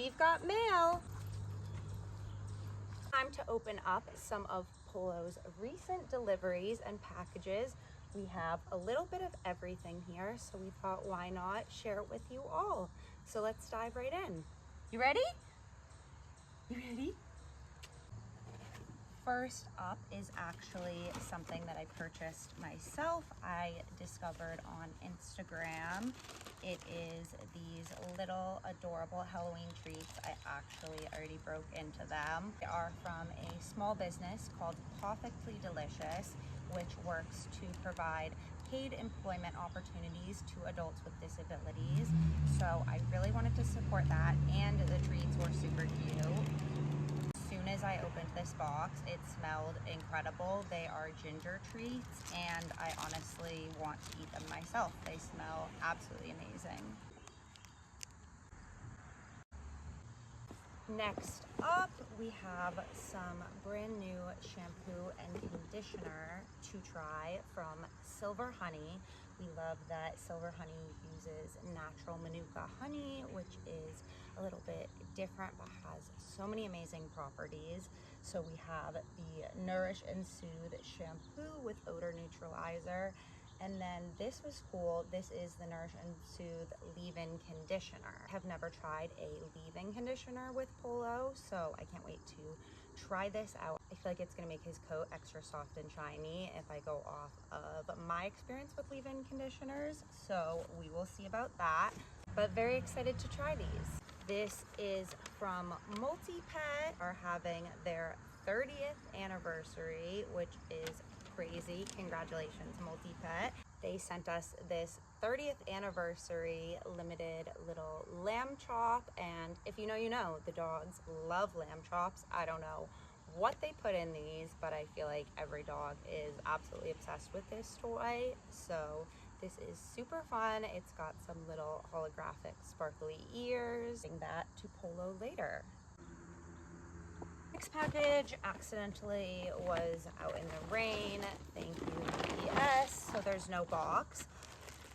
we've got mail. Time to open up some of Polo's recent deliveries and packages. We have a little bit of everything here, so we thought, why not share it with you all? So let's dive right in. You ready? You ready? First up is actually something that I purchased myself. I discovered on Instagram. It is these little adorable Halloween treats. I actually already broke into them. They are from a small business called Perfectly Delicious, which works to provide paid employment opportunities to adults with disabilities. So I really wanted to support that, and the treats were super cute. As soon as I opened this box, it smelled incredible. They are ginger treats, and I honestly want to eat them myself. They smell absolutely amazing. Next up, we have some brand new shampoo and conditioner to try from Silver Honey. We love that Silver Honey uses natural Manuka honey, which is a little bit different but has so many amazing properties. So we have the Nourish and Soothe shampoo with odor neutralizer. And then this was cool. This is the Nourish and Soothe leave-in conditioner. I have never tried a leave-in conditioner with Polo, so I can't wait to try this out. I feel like it's gonna make his coat extra soft and shiny if I go off of my experience with leave-in conditioners. So we will see about that, but very excited to try these. This is from Multi-Pet, are having their 30th anniversary, which is crazy. Congratulations, Multi-Pet. They sent us this 30th anniversary limited little lamb chop, and if you know, you know, the dogs love lamb chops. I don't know what they put in these, but I feel like every dog is absolutely obsessed with this toy. So this is super fun. It's got some little holographic sparkly ears. Bring that to Polo later. Next package accidentally was out in the rain. Thank you, UPS. So there's no box,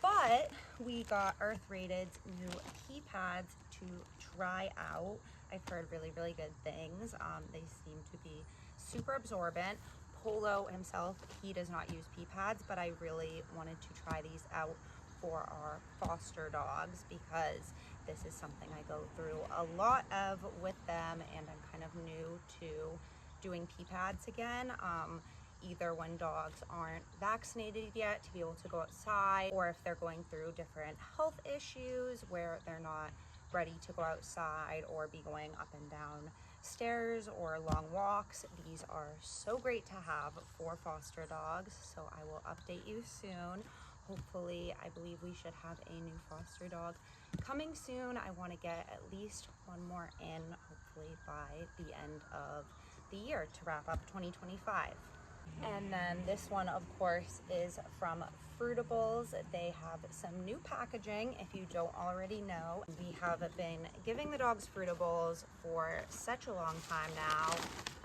but we got Earth Rated's new pee pads to try out. I've heard really, really good things. They seem to be super absorbent. Polo himself, he does not use pee pads, but I really wanted to try these out for our foster dogs because this is something I go through a lot of with them, and I'm kind of new to doing pee pads again. Either when dogs aren't vaccinated yet to be able to go outside, or if they're going through different health issues where they're not ready to go outside or be going up and down stairs or long walks. These are so great to have for foster dogs, so I will update you soon. Hopefully, I believe we should have a new foster dog coming soon. I want to get at least one more in, hopefully by the end of the year, to wrap up 2025. And then this one, of course, is from Fruitables. They have some new packaging, if you don't already know. We have been giving the dogs Fruitables for such a long time now.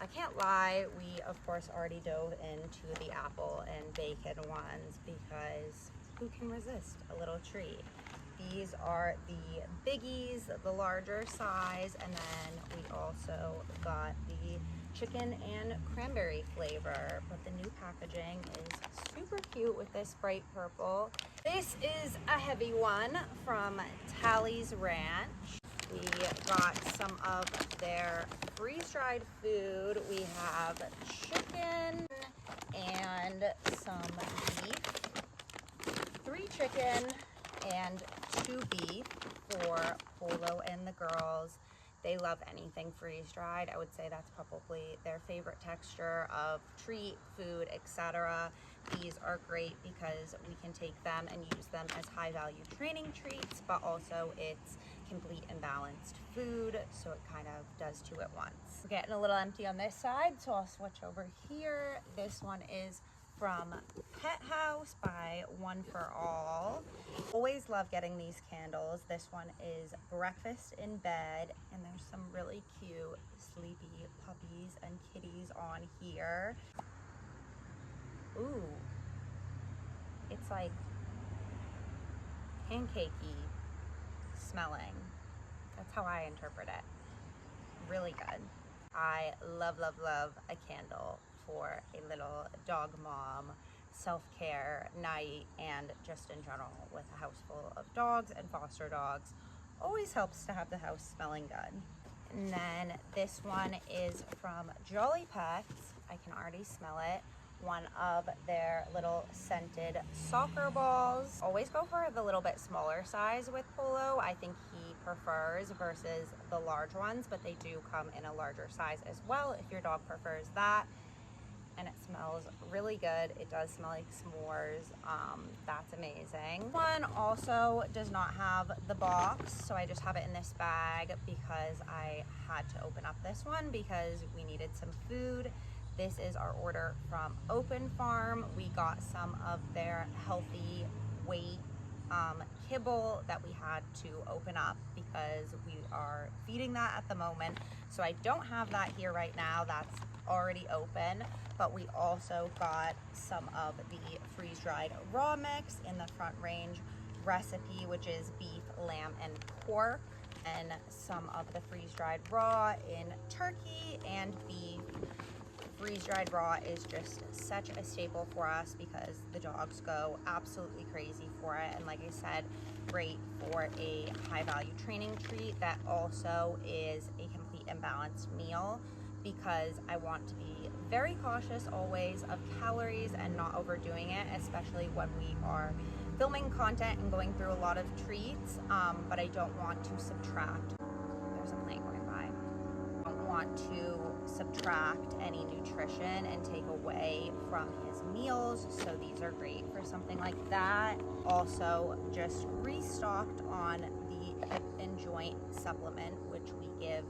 I can't lie, we of course already dove into the apple and bacon ones because who can resist a little treat? These are the biggies, the larger size, and then we also got the chicken and cranberry flavor, but the new packaging is super cute with this bright purple. This is a heavy one from Tally's Ranch. We got some of their freeze-dried food. We have chicken and some beef, 3 chicken and 2 beef for Polo and the girls. They love anything freeze-dried. I would say that's probably their favorite texture of treat, food, etc. These are great because we can take them and use them as high-value training treats, but also it's complete and balanced food, so it kind of does two at once. We're getting a little empty on this side, so I'll switch over here. This one is from Pet House by One for All. Always love getting these candles. This one is breakfast in bed, and there's some really cute sleepy puppies and kitties on here. Ooh, it's like pancakey smelling. That's how I interpret it. Really good. I love, love, love a candle for a little dog mom self-care night, and just in general with a house full of dogs and foster dogs. Always helps to have the house smelling good. And then this one is from Jolly Pets. I can already smell it. One of their little scented soccer balls. Always go for the little bit smaller size with Polo. I think he prefers versus the large ones, but they do come in a larger size as well if your dog prefers that. And it smells really good. It does smell like s'mores. That's amazing. One also does not have the box, so I just have it in this bag because I had to open up this one because we needed some food. This is our order from Open Farm. We got some of their healthy weight kibble that we had to open up because we are feeding that at the moment. So I don't have that here right now. That's already open, but we also got some of the freeze-dried raw mix in the Front Range recipe, which is beef, lamb, and pork, and some of the freeze-dried raw in turkey and beef. Freeze-dried raw is just such a staple for us because the dogs go absolutely crazy for it, and like I said, great for a high-value training treat that also is a complete and balanced meal, because I want to be very cautious always of calories and not overdoing it, especially when we are filming content and going through a lot of treats, but I don't want to subtract. There's a plane going by. I don't want to subtract any nutrition and take away from his meals, so these are great for something like that. Also, just restocked on the hip and joint supplement, which we give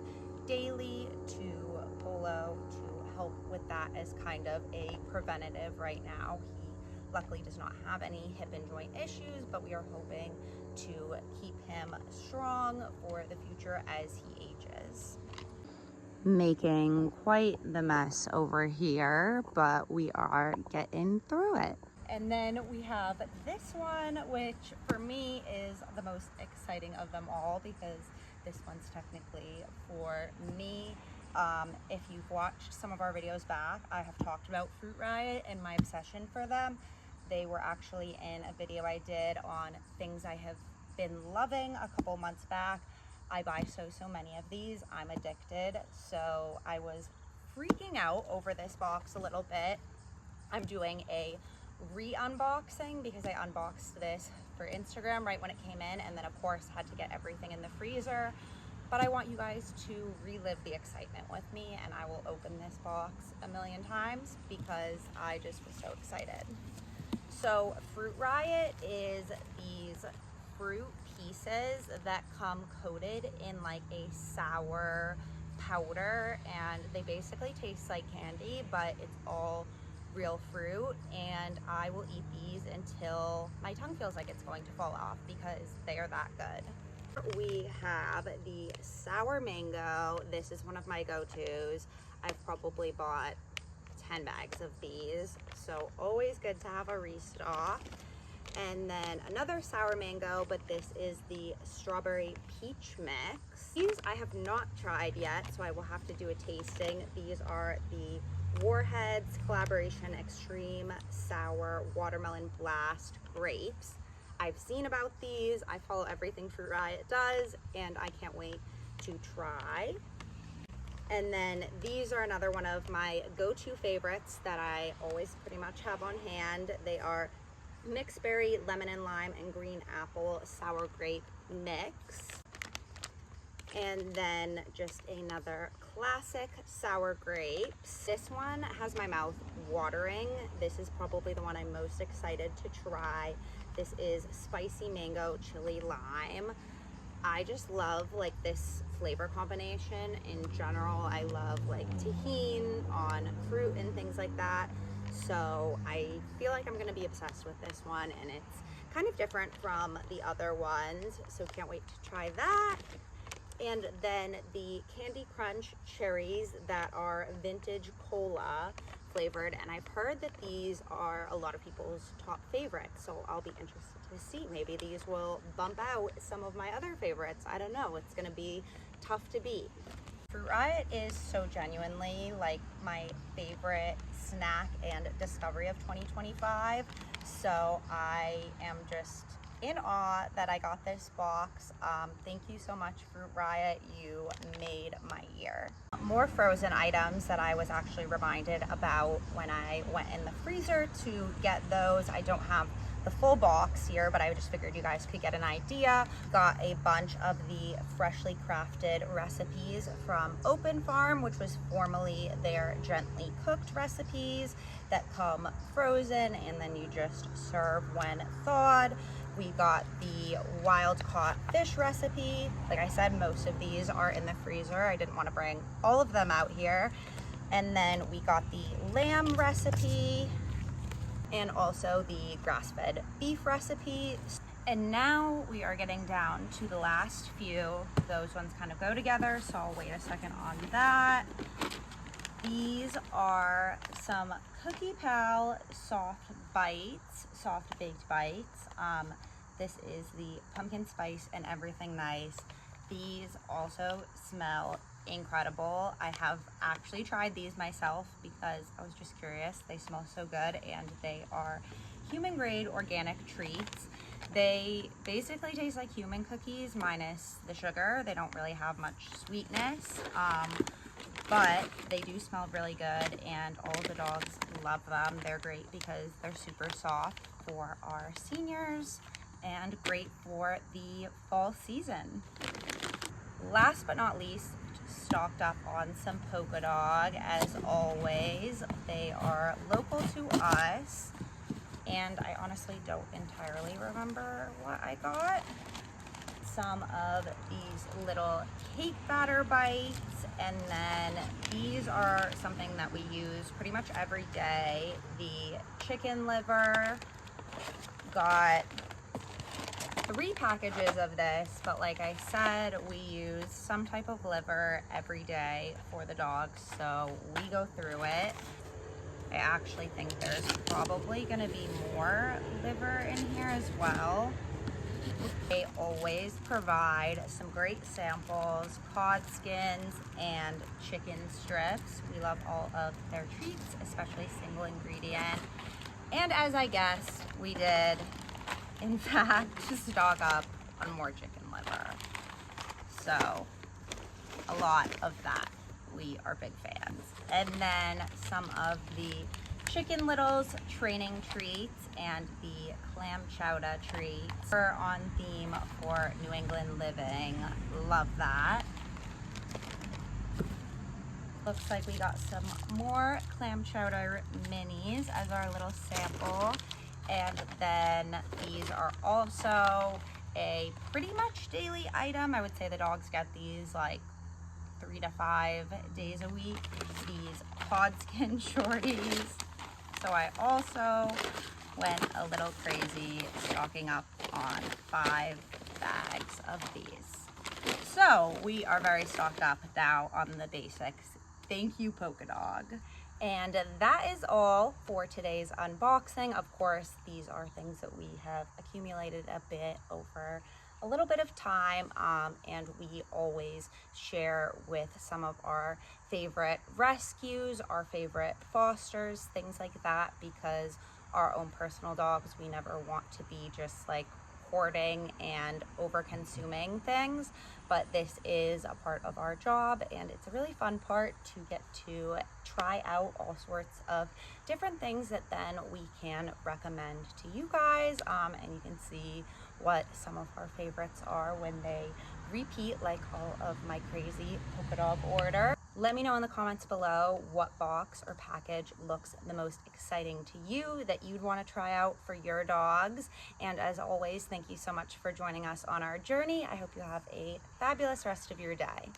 daily to Polo to help with that as kind of a preventative right now. He luckily does not have any hip and joint issues, but we are hoping to keep him strong for the future as he ages. Making quite the mess over here, but we are getting through it. And then we have this one, which for me is the most exciting of them all because this one's technically for me. If you've watched some of our videos back, I have talked about Fruit Riot and my obsession for them. They were actually in a video I did on things I have been loving a couple months back. I buy so many of these. I'm addicted. So I was freaking out over this box a little bit. I'm doing a re-unboxing because I unboxed this for Instagram right when it came in, and then of course had to get everything in the freezer. But I want you guys to relive the excitement with me, and I will open this box a million times because I just was so excited. So Fruit Riot is these fruit pieces that come coated in like a sour powder, and they basically taste like candy, but it's all real fruit, and I will eat these until my tongue feels like it's going to fall off because they are that good. We have the sour mango. This is one of my go-tos. I've probably bought 10 bags of these, so always good to have a restock. And then another sour mango, but this is the strawberry peach mix. These I have not tried yet, so I will have to do a tasting. These are the Warheads Collaboration Extreme Sour Watermelon Blast Grapes. I've seen about these. I follow everything Fruit Riot does, and I can't wait to try. And then these are another one of my go-to favorites that I always pretty much have on hand. They are mixed berry, lemon and lime, and green apple sour grape mix. And then just another classic sour grapes. This one has my mouth watering. This is probably the one I'm most excited to try. This is spicy mango chili lime. I just love like this flavor combination in general. I love like tahini on fruit and things like that. So I feel like I'm gonna be obsessed with this one, and it's kind of different from the other ones. So can't wait to try that. And then the Candy Crunch cherries that are vintage cola flavored, and I've heard that these are a lot of people's top favorites, so I'll be interested to see. Maybe these will bump out some of my other favorites. I don't know. It's gonna be tough to beat. Fruit Riot is so genuinely like my favorite snack and discovery of 2025, so I am just in awe that I got this box. Thank you so much, Fruit Riot. You made my year. More frozen items that I was actually reminded about when I went in the freezer to get those. I don't have the full box here, but I just figured you guys could get an idea. Got a bunch of the freshly crafted recipes from Open Farm, which was formerly their gently cooked recipes that come frozen and then you just serve when thawed. We got the wild caught fish recipe. Like I said, most of these are in the freezer. I didn't want to bring all of them out here. And then we got the lamb recipe and also the grass-fed beef recipe. And now we are getting down to the last few. Those ones kind of go together, so I'll wait a second on that. These are some Cookie Pal soft baked bites. This is the pumpkin spice and everything nice. These also smell incredible. I have actually tried these myself because I was just curious. They smell so good, and they are human grade organic treats. They basically taste like human cookies minus the sugar. They don't really have much sweetness, but they do smell really good, and all of the dogs love them. They're great because they're super soft for our seniors and great for the fall season. Last but not least, stocked up on some Polka Dog as always. They are local to us, and I honestly don't entirely remember what I got. Some of these little cake batter bites, and then these are something that we use pretty much every day. The chicken liver. Got 3 packages of this, but like I said, we use some type of liver every day for the dogs, so we go through it. I actually think there's probably gonna be more liver in here as well. They always provide some great samples, cod skins and chicken strips. We love all of their treats, especially single ingredient. And as I guessed, we did, in fact, stock up on more chicken liver. So, a lot of that. We are big fans. And then some of the Chicken Littles training treats and the clam chowder treats. We're on theme for New England living. Love that. Looks like we got some more clam chowder minis as our little sample. And then these are also a pretty much daily item. I would say the dogs get these like 3 to 5 days a week. These cod skin shorties. So I also went a little crazy stocking up on 5 bags of these. So we are very stocked up now on the basics. Thank you, Polka Dog. And that is all for today's unboxing. Of course, these are things that we have accumulated a bit over a little bit of time, and we always share with some of our favorite rescues, our favorite fosters, things like that, because our own personal dogs, we never want to be just like hoarding and over consuming things, but this is a part of our job, and it's a really fun part to get to try out all sorts of different things that then we can recommend to you guys, and you can see what some of our favorites are when they repeat, like all of my crazy Polka Dog order. Let me know in the comments below what box or package looks the most exciting to you that you'd want to try out for your dogs. And as always, thank you so much for joining us on our journey. I hope you have a fabulous rest of your day.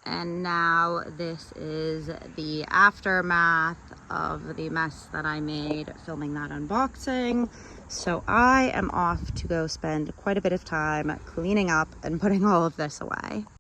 And now this is the aftermath of the mess that I made filming that unboxing. So I am off to go spend quite a bit of time cleaning up and putting all of this away.